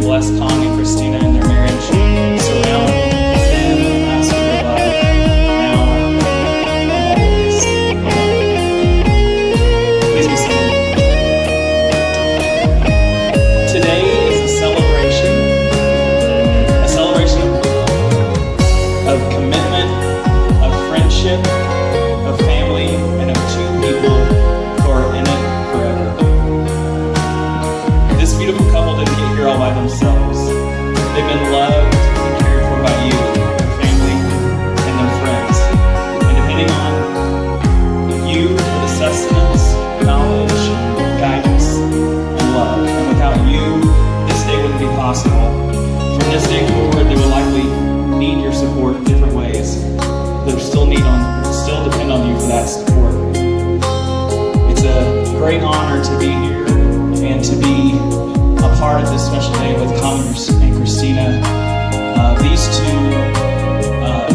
bless Meng and Christina in their marriage. Surround them with us with your love, now and always. Please be seated. Today is a celebration of commitment, of friendship, of family, and of two people who are in it forever. This beautiful couple didn't get here all by themselves. They've been loved and cared for by you, their family, and their friends. And depending on you for the sustenance, knowledge, guidance, and love. And without you, this day wouldn't be possible. From this day forward, they will likely need your support in different ways. They'll still depend on you for that support. It's a great honor to be here and to be a part of this special day with Meng and Christina. These two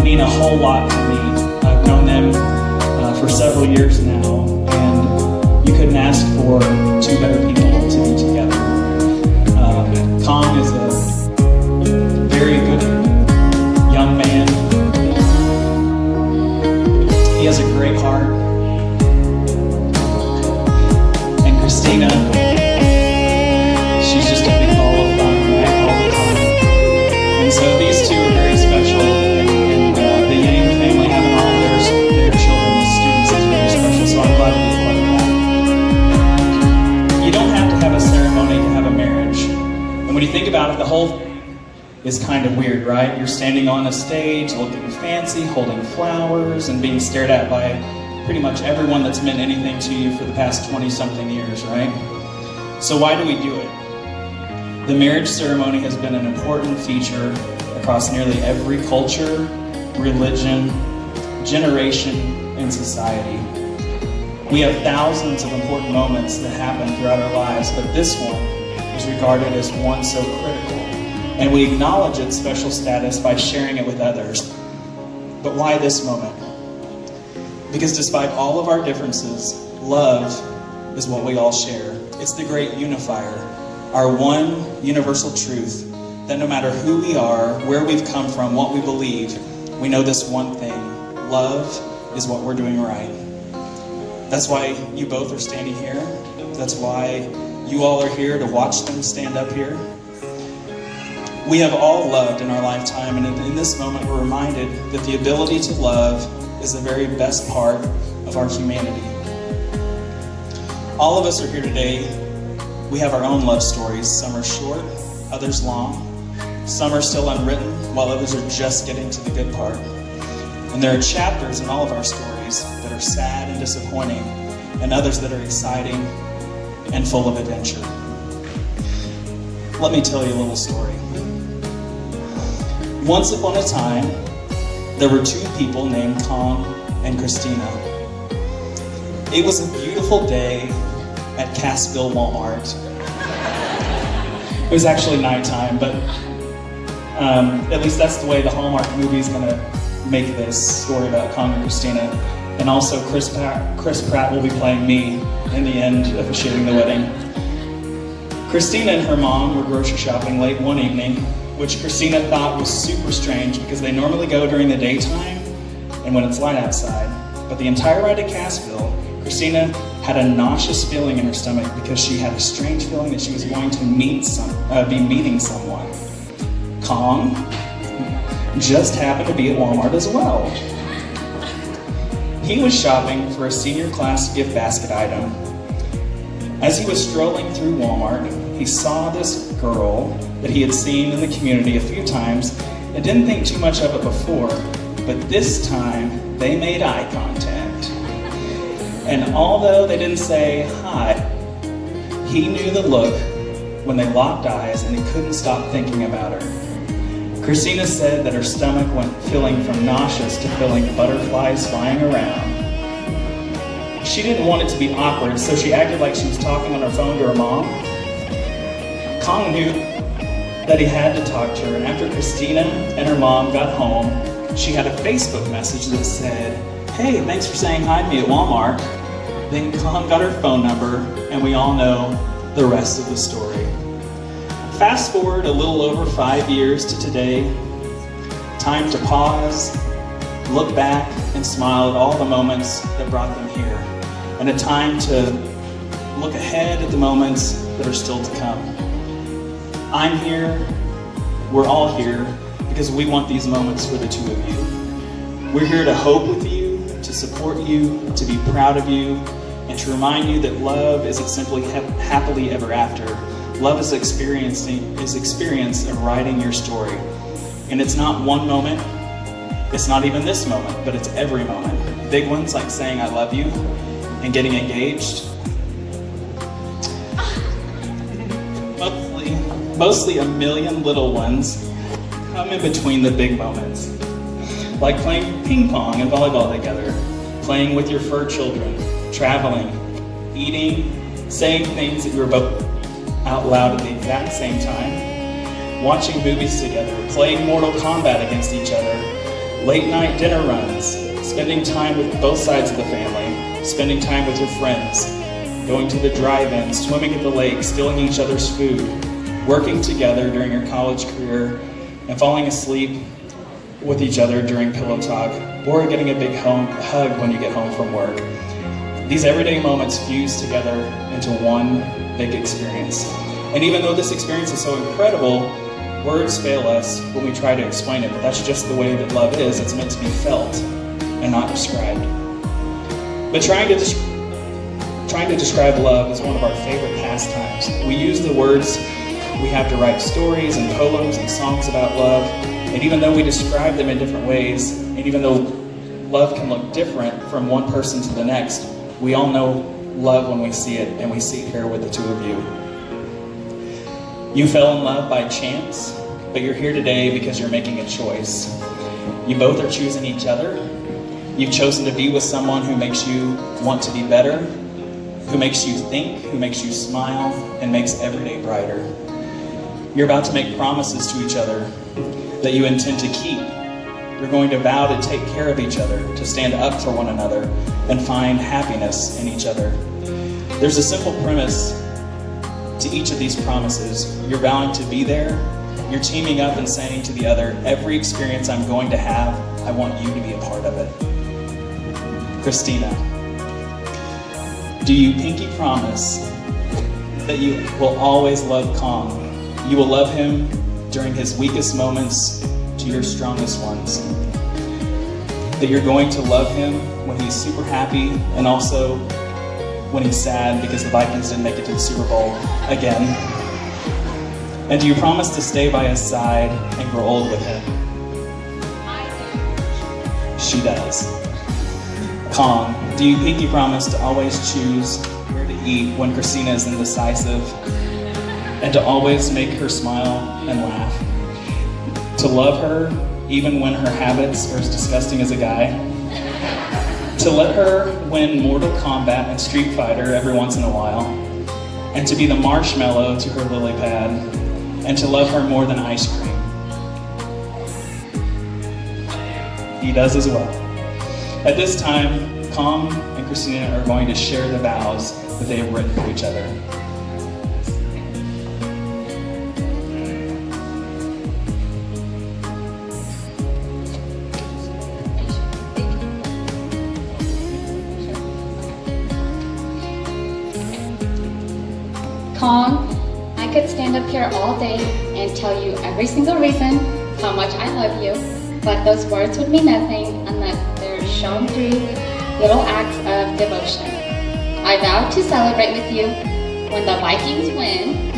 mean a whole lot to me. I've known them for several years now, and you couldn't ask for two better people to be together. Meng is a very good young man. He has a great heart. And Christina, she's just a big ball of fun, right, all the time. And so these two are very special, and the Yang family having all their children as students is very special, so I'm glad to be part of that. You don't have to have a ceremony to have a marriage. And when you think about it, the whole is kind of weird, right? You're standing on a stage, looking fancy, holding flowers, and being stared at by pretty much everyone that's meant anything to you for the past 20-something years, right? So why do we do it? The marriage ceremony has been an important feature across nearly every culture, religion, generation, and society. We have thousands of important moments that happen throughout our lives, but this one is regarded as one so critical and we acknowledge its special status by sharing it with others. But why this moment? Because despite all of our differences, love is what we all share. It's the great unifier, our one universal truth, that no matter who we are, where we've come from, what we believe, we know this one thing: love is what we're doing right. That's why you both are standing here. That's why you all are here to watch them stand up here. We have all loved in our lifetime, and in this moment we're reminded that the ability to love is the very best part of our humanity. All of us are here today. We have our own love stories. Some are short, others long. Some are still unwritten, while others are just getting to the good part. And there are chapters in all of our stories that are sad and disappointing, and others that are exciting and full of adventure. Let me tell you a little story. Once upon a time, there were two people named Meng and Christina. It was a beautiful day at Cassville Walmart. It was actually nighttime, but at least that's the way the Hallmark movie is going to make this story about Meng and Christina. And also Chris Pratt will be playing me in the end, officiating the wedding. Christina and her mom were grocery shopping late one evening, which Christina thought was super strange because they normally go during the daytime and when it's light outside. But the entire ride to Cassville, Christina had a nauseous feeling in her stomach because she had a strange feeling that she was going to be meeting someone. Meng just happened to be at Walmart as well. He was shopping for a senior class gift basket item. As he was strolling through Walmart, he saw this girl that he had seen in the community a few times and didn't think too much of it before, but this time they made eye contact. And although they didn't say hi, he knew the look when they locked eyes and he couldn't stop thinking about her. Christina said that her stomach went feeling from nauseous to feeling butterflies flying around. She didn't want it to be awkward, so she acted like she was talking on her phone to her mom. Meng knew that he had to talk to her, and after Christina and her mom got home, she had a Facebook message that said, "Hey, thanks for saying hi to me at Walmart." Then Meng got her phone number, and we all know the rest of the story. Fast forward a little over 5 years to today. Time to pause, look back, and smile at all the moments that brought them here. And a time to look ahead at the moments that are still to come. I'm here, we're all here, because we want these moments for the two of you. We're here to hope with you, to support you, to be proud of you, and to remind you that love isn't simply happily ever after. Love is experience of writing your story. And it's not one moment, it's not even this moment, but it's every moment. Big ones like saying I love you and getting engaged. Mostly a million little ones come in between the big moments. Like playing ping pong and volleyball together, playing with your fur children, traveling, eating, saying things that you were both out loud at the exact same time, watching movies together, playing Mortal Kombat against each other, late night dinner runs, spending time with both sides of the family, spending time with your friends, going to the drive-in, swimming at the lake, stealing each other's food, working together during your college career, and falling asleep with each other during pillow talk, or getting a big hug when you get home from work. These everyday moments fuse together into one big experience. And even though this experience is so incredible, words fail us when we try to explain it, but that's just the way that love is. It's meant to be felt and not described. But trying to describe love is one of our favorite pastimes. We use the words we have to write stories and poems and songs about love, and even though we describe them in different ways, and even though love can look different from one person to the next, we all know love when we see it, and we see it here with the two of you. You fell in love by chance, but you're here today because you're making a choice. You both are choosing each other. You've chosen to be with someone who makes you want to be better, who makes you think, who makes you smile, and makes every day brighter. You're about to make promises to each other that you intend to keep. You're going to vow to take care of each other, to stand up for one another, and find happiness in each other. There's a simple premise to each of these promises. You're vowing to be there. You're teaming up and saying to the other, every experience I'm going to have, I want you to be a part of it. Christina, do you pinky promise that you will always love Kong? You will love him during his weakest moments to your strongest ones. That you're going to love him when he's super happy and also when he's sad because the Vikings didn't make it to the Super Bowl again. And do you promise to stay by his side and grow old with him? She does. Kong, do you pinky promise to always choose where to eat when Christina is indecisive, and to always make her smile and laugh? To love her even when her habits are as disgusting as a guy? To let her win Mortal Kombat and Street Fighter every once in a while? And to be the marshmallow to her lily pad? And to love her more than ice cream? He does as well. At this time, Kong and Christina are going to share the vows that they have written for each other. Kong, I could stand up here all day and tell you every single reason how much I love you, but those words would mean nothing unless they're shown through little acts of devotion. I vow to celebrate with you when the Vikings win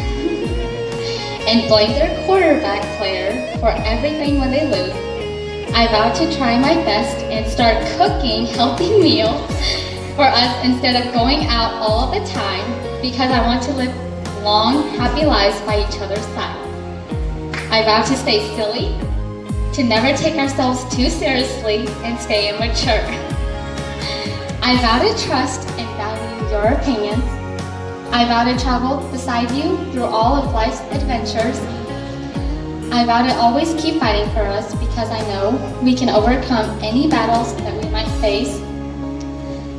and blame their quarterback player for everything when they lose. I vow to try my best and start cooking healthy meals for us instead of going out all the time, because I want to live long, happy lives by each other's side. I vow to stay silly, to never take ourselves too seriously, and stay immature. I vow to trust and value your opinions. I vow to travel beside you through all of life's adventures. I vow to always keep fighting for us because I know we can overcome any battles that we might face.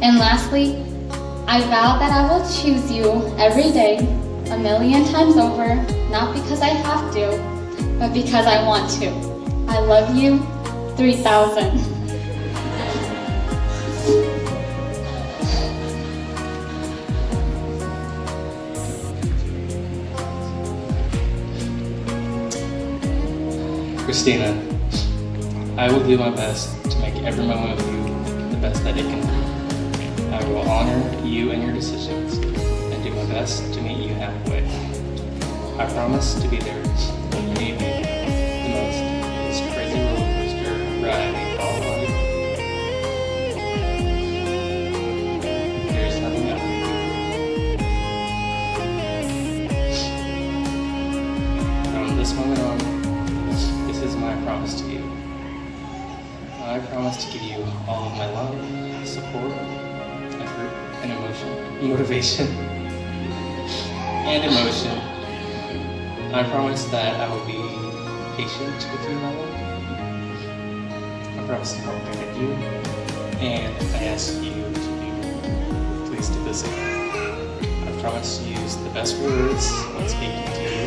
And lastly, I vow that I will choose you every day, 1,000,000 times over, not because I have to, but because I want to. I love you, 3,000. Christina, I will do my best to make every moment with you the best that it can be. I will honor you and your decisions and do my best to meet you halfway. I promise to be there when you need me the most. This crazy roller coaster ride we call life. Here's nothing else. From this moment on, this is my promise to you. I promise to give you all of my love, support, effort, and motivation, and emotion. I promise that I will be patient with you, my love. I promise to help guide you, and I ask you to please do this again. I promise to use the best words when speaking to you.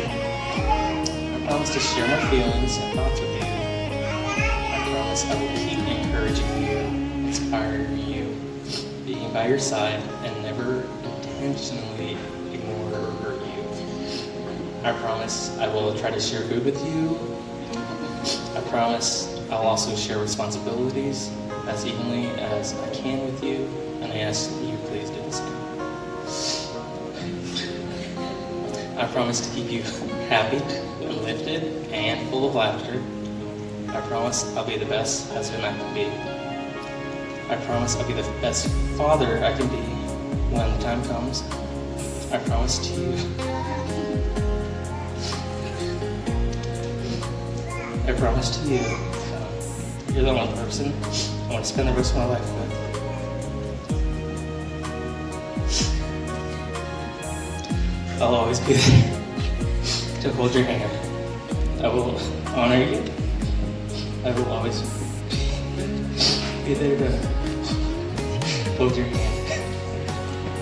I promise to share my feelings and thoughts with you. I promise I will keep encouraging you, inspiring you, being by your side, and never intentionally ignore or hurt you. I promise I will try to share food with you. I promise I'll also share responsibilities as evenly as I can with you, and I ask that you please do the same. I promise to keep you happy and lifted and full of laughter. I promise I'll be the best husband I can be. I promise I'll be the best father I can be when the time comes. I promise to you. I promise to you, you're the one person I want to spend the rest of my life with. I'll always be there to hold your hand. I will honor you. I will always be there to hold your hand.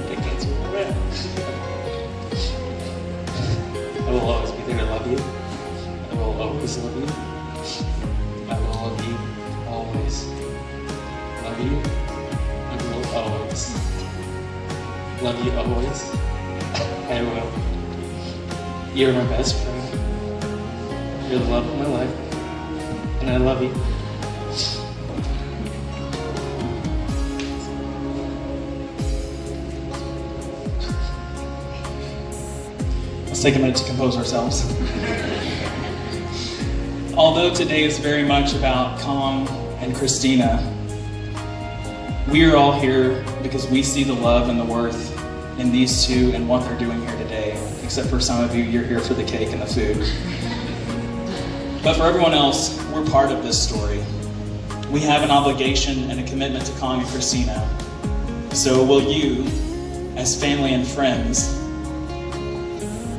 Take hands with my I will always be there to love you. I will always love you. I will love you always. Love you. I will always. Love you always. I will. You're my best friend. You're the love of my life. And I love you. Let's take a minute to compose ourselves. Although today is very much about Meng and Christina, we are all here because we see the love and the worth in these two and what they're doing here today. Except for some of you, you're here for the cake and the food. But for everyone else, we're part of this story. We have an obligation and a commitment to Meng and Christina. So will you, as family and friends,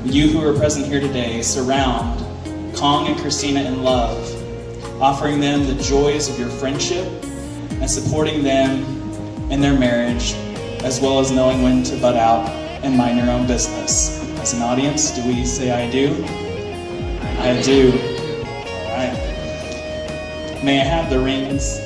you who are present here today, surround Meng and Christina in love, offering them the joys of your friendship and supporting them in their marriage, as well as knowing when to butt out and mind your own business. As an audience, do we say I do? I do. All right. May I have the rings?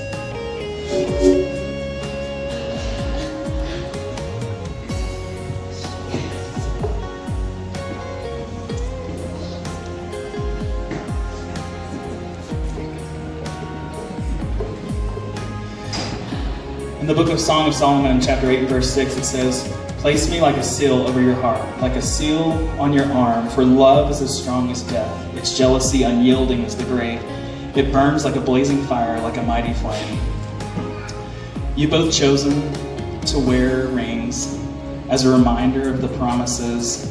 In the book of Song of Solomon, chapter 8, verse 6, it says, "Place me like a seal over your heart, like a seal on your arm, for love is as strong as death, its jealousy unyielding as the grave. It burns like a blazing fire, like a mighty flame." You've both chosen to wear rings as a reminder of the promises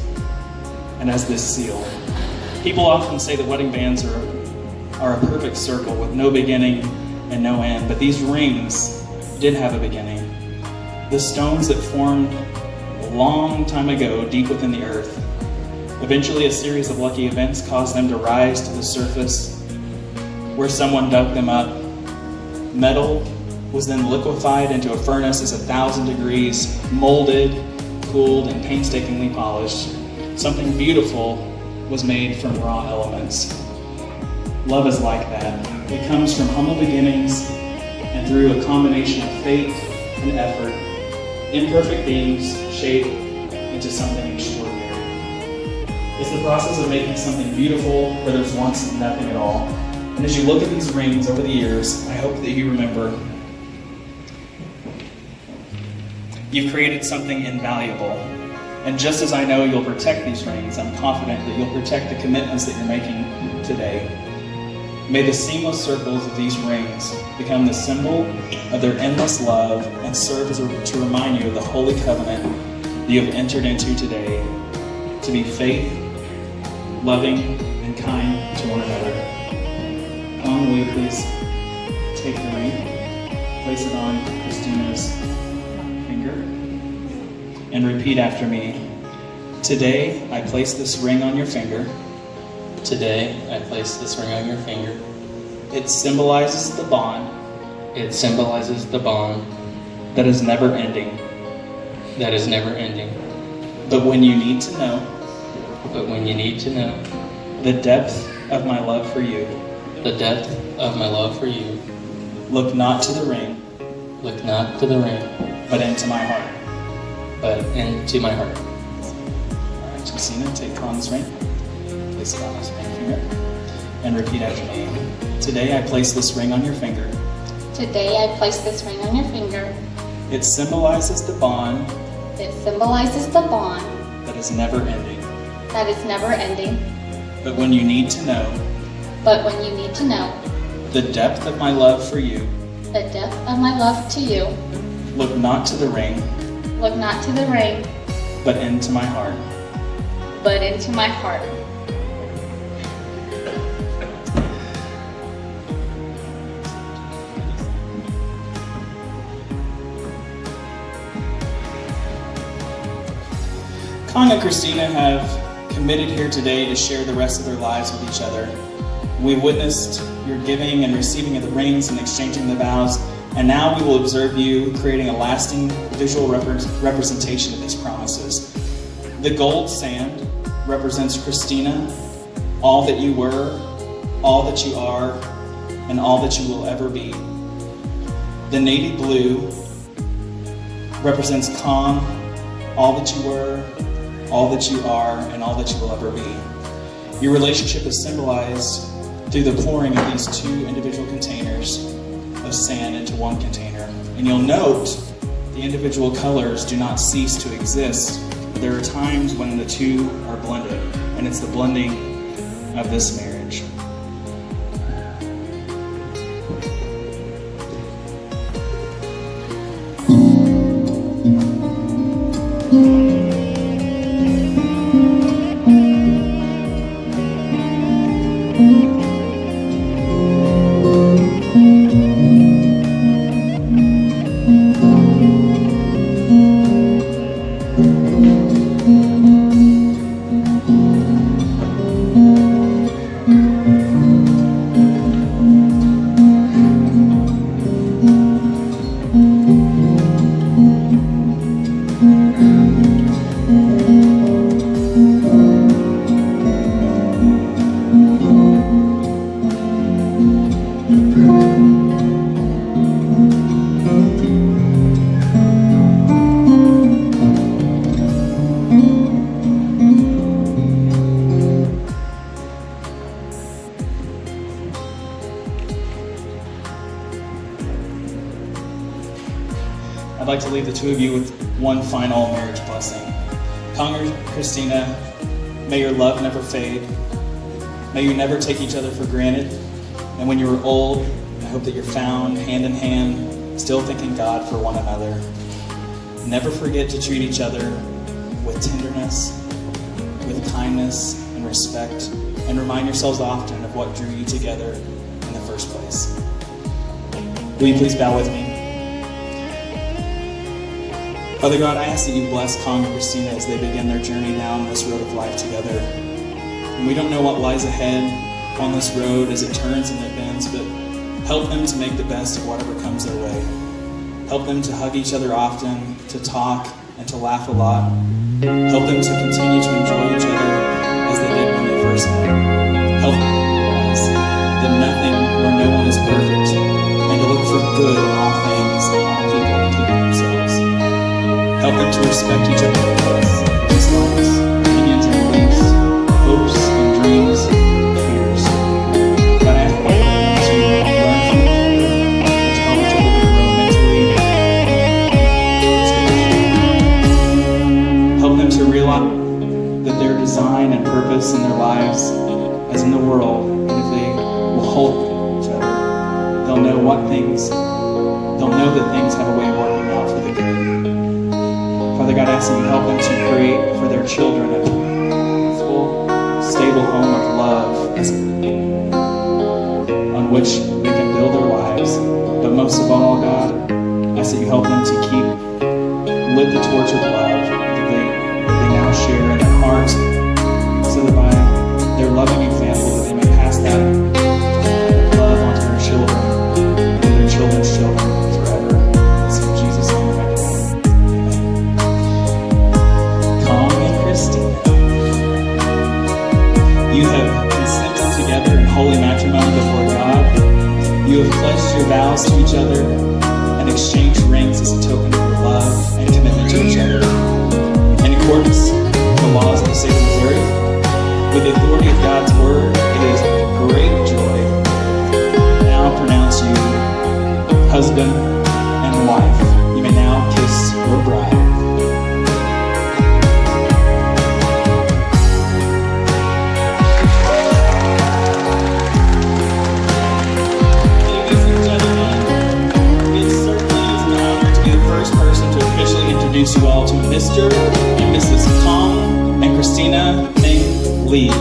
and as this seal. People often say that wedding bands are a perfect circle with no beginning and no end, but these rings did have a beginning. The stones that formed a long time ago deep within the earth. Eventually a series of lucky events caused them to rise to the surface where someone dug them up. Metal was then liquefied into a furnace as 1,000 degrees, molded, cooled, and painstakingly polished. Something beautiful was made from raw elements. Love is like that. It comes from humble beginnings and through a combination of faith and effort, imperfect beings shape into something extraordinary. It's the process of making something beautiful where there's once nothing at all. And as you look at these rings over the years, I hope that you remember you've created something invaluable. And just as I know you'll protect these rings, I'm confident that you'll protect the commitments that you're making today. May the seamless circles of these rings become the symbol of their endless love and serve to remind you of the holy covenant that you have entered into today, to be faith, loving, and kind to one another. Will you please take the ring, place it on Christina's finger, and repeat after me. Today, I place this ring on your finger. Today, I place this ring on your finger. It symbolizes the bond. It symbolizes the bond that is never ending. That is never ending. But when you need to know, the depth of my love for you, the depth of my love for you, look not to the ring, but into my heart. All right, Christina, take Meng's ring. Place it on his ring finger, and repeat after me. Today I place this ring on your finger. Today I place this ring on your finger. It symbolizes the bond. It symbolizes the bond that is never ending. That is never ending. But when you need to know, the depth of my love for you, the depth of my love to you, look not to the ring, but into my heart. Meng and Christina have committed here today to share the rest of their lives with each other. We witnessed your giving and receiving of the rings and exchanging the vows, and now we will observe you creating a lasting visual representation of these promises. The gold sand represents Christina, all that you were, all that you are, and all that you will ever be. The navy blue represents Kong, all that you were, all that you are, and all that you will ever be. Your relationship is symbolized through the pouring of these two individual containers of sand into one container. And you'll note the individual colors do not cease to exist. There are times when the two are blended, and it's the blending of this marriage. I'd like to leave the two of you with one final marriage blessing. Christina, may your love never fade. May you never take each other for granted. And when you are old, I hope that you're found hand in hand, still thanking God for one another. Never forget to treat each other with tenderness, with kindness and respect, and remind yourselves often of what drew you together in the first place. Will you please bow with me? Father God, I ask that you bless Kong and Christina as they begin their journey down this road of life together. And we don't know what lies ahead on this road as it turns and it bends, but help them to make the best of whatever comes their way. Help them to hug each other often, to talk, and to laugh a lot. Help them to continue to enjoy each other as they did when they first met. Help them to realize that nothing or no one is perfect, and to look for good in all things and all people, including themselves. Help them to respect each other's faiths, dislikes, opinions and beliefs, hopes and dreams, fears. God, I ask that you help them to learn from each other, and to help each other to grow mentally, spiritually. Help them to realize that their design and purpose in their lives, as in the world, and if they will hold each other, they'll know that things have a way of working out for the good. Father God, I ask that you help them to create for their children a peaceful, stable home of love on which they can build their lives. But most of all, God, I ask that you help them to lit the torch of love that they now share in their hearts, so that by their loving example that they may pass that love onto their children and their children's children. You have consented together in holy matrimony before God. You have pledged your vows to each other and exchanged rings as a token of your love and commitment to each other. In accordance with the laws of the state of Missouri, with the authority of God's word, it is great joy to now pronounce you husband and wife. You may now kiss your bride. Introduce you all to Mr. and Mrs. Kong and Christina Meng Lee.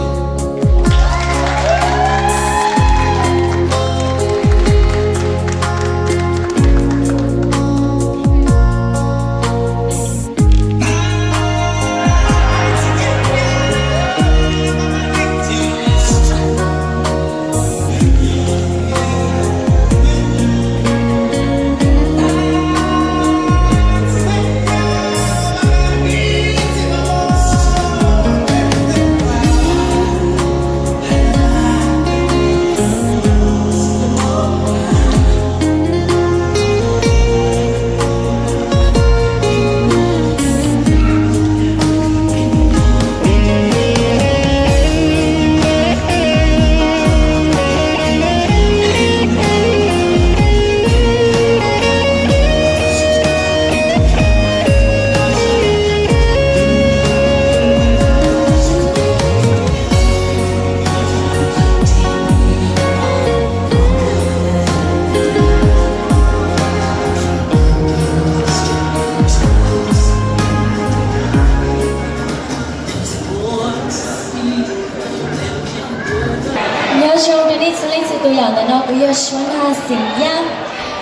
的你此类似都有的呢，不要说那怎样。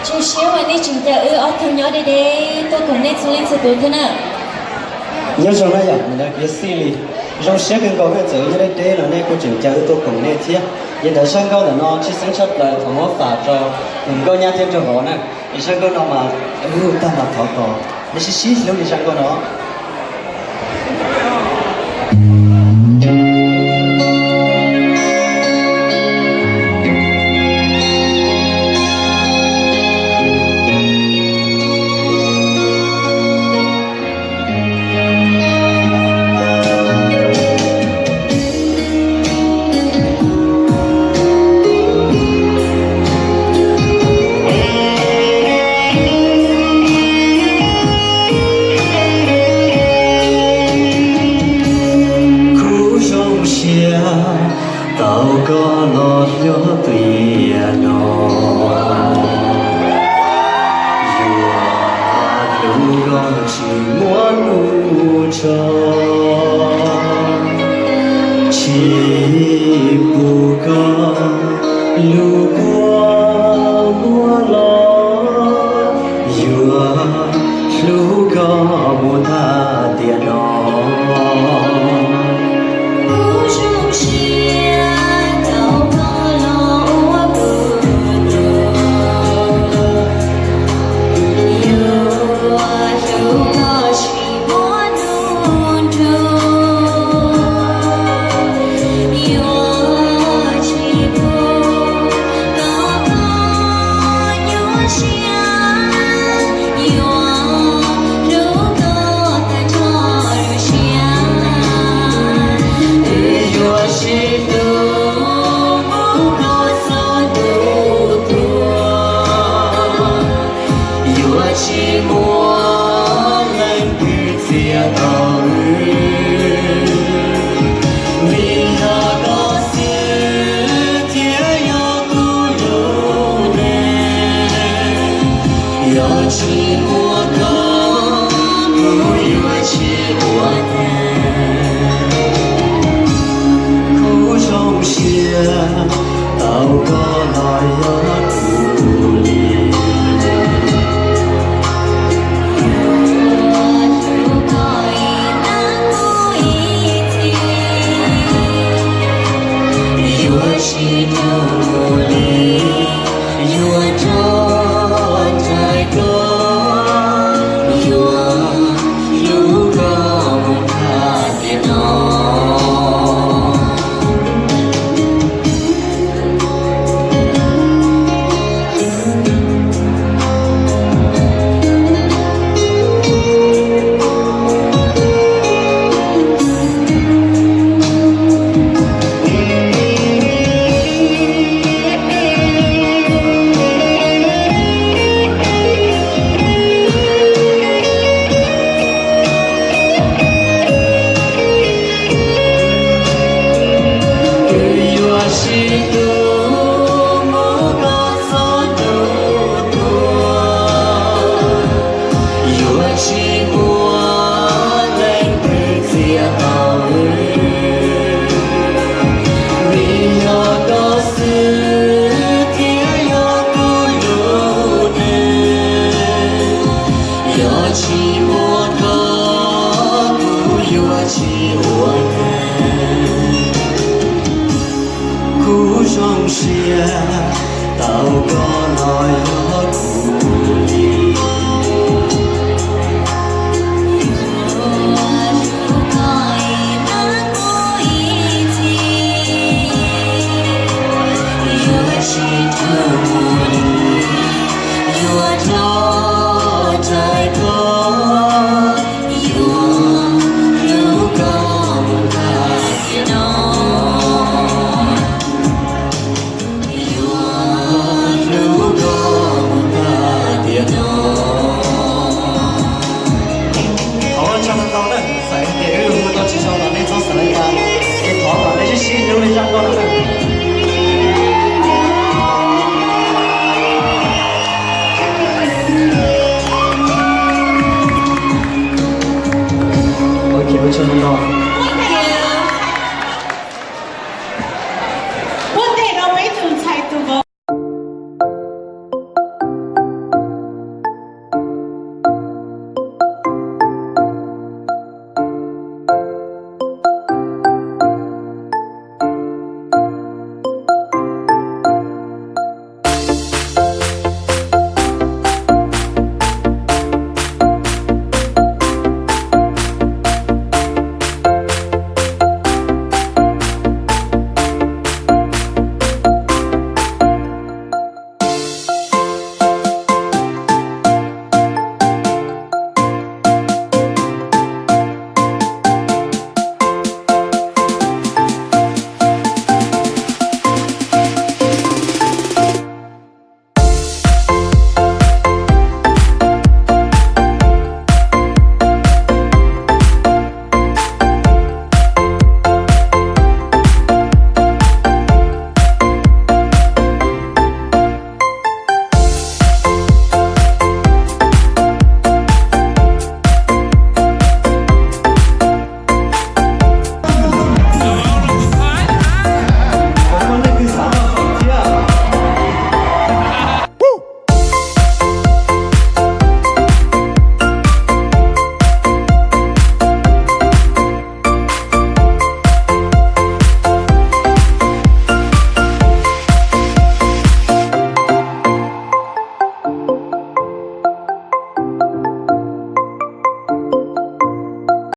就希望你觉得头nhỏ đi đi, tôi cùng你此类似都thế nào. nhớ rằng là dạng là cái xì lì trong xe cần có cái chữ như thế đấy là nên có chữ chữ tôi cùng nên thiết hiện tại sang câu là nó chỉ sáng chất là thằng nó phạt cho mình có nhát thêm cho họ nè thì sang câu nó mà ta mà thọ cò nó sẽ xí lúc đi sang câu nó tao có lo nhớ tiền nó dù lúc con chỉ muốn u cho chỉ bu có lúc qua mua lo dù lúc có mua tha tiền nó tao có nói ước u lì yêu chỉ đâu lì yêu trọn trái có yêu có một hạt tiền nó trong xe tao có nói ước u lì yêu chỉ đâu lì yêu